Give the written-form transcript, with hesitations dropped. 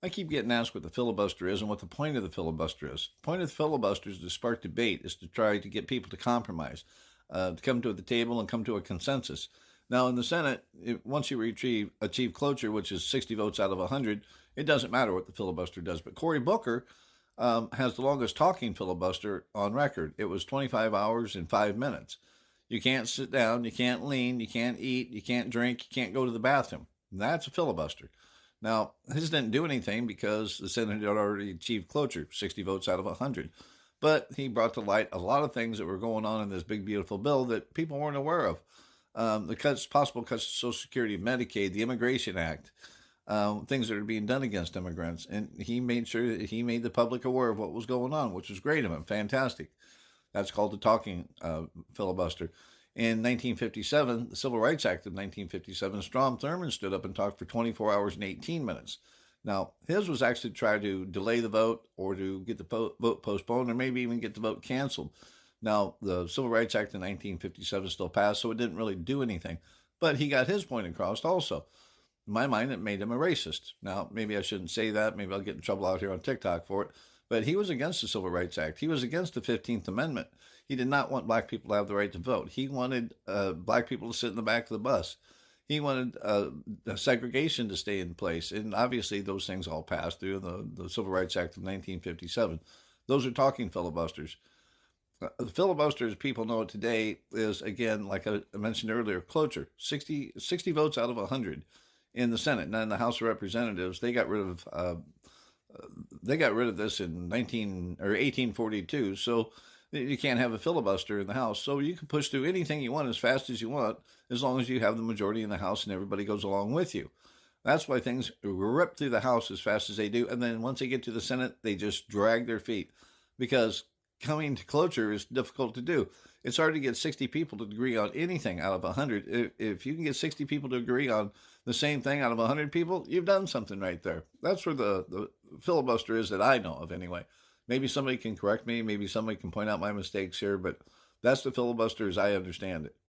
I keep getting asked what the filibuster is and what the point of the filibuster is. The point of the filibuster is to spark debate, is to try to get people to compromise, to come to the table and come to a consensus. Now, in the Senate, once you achieve cloture, which is 60 votes out of 100, it doesn't matter what the filibuster does. But Cory Booker has the longest talking filibuster on record. It was 25 hours and 5 minutes. You can't sit down, you can't lean, you can't eat, you can't drink, you can't go to the bathroom. That's a filibuster. Now, his didn't do anything because the Senate had already achieved cloture, 60 votes out of 100. But he brought to light a lot of things that were going on in this big, beautiful bill that people weren't aware of. Possible cuts to Social Security, Medicaid, the Immigration Act, things that are being done against immigrants. And he made sure that he made the public aware of what was going on, which was great of him. Fantastic. That's called the talking filibuster. In 1957, the Civil Rights Act of 1957, Strom Thurmond stood up and talked for 24 hours and 18 minutes. Now, his was actually to try to delay the vote or to get the vote postponed or maybe even get the vote canceled. Now, the Civil Rights Act of 1957 still passed, so it didn't really do anything. But he got his point across also. In my mind, it made him a racist. Now, maybe I shouldn't say that. Maybe I'll get in trouble out here on TikTok for it. But he was against the Civil Rights Act. He was against the 15th Amendment. He did not want black people to have the right to vote. He wanted black people to sit in the back of the bus. He wanted segregation to stay in place. And obviously, those things all passed through the Civil Rights Act of 1957. Those are talking filibusters. The filibuster, as people know it today, is, again, like I mentioned earlier, cloture. 60 votes out of 100 in the Senate. Now, in the House of Representatives, they got rid of this in 1842. So you can't have a filibuster in the House. So you can push through anything you want as fast as you want, as long as you have the majority in the House and everybody goes along with you. That's why things rip through the House as fast as they do. And then once they get to the Senate, they just drag their feet because coming to cloture is difficult to do. It's hard to get 60 people to agree on anything out of 100. If you can get 60 people to agree on the same thing out of 100 people, you've done something right there. That's where the filibuster is that I know of anyway. Maybe somebody can correct me. Maybe somebody can point out my mistakes here, but that's the filibuster as I understand it.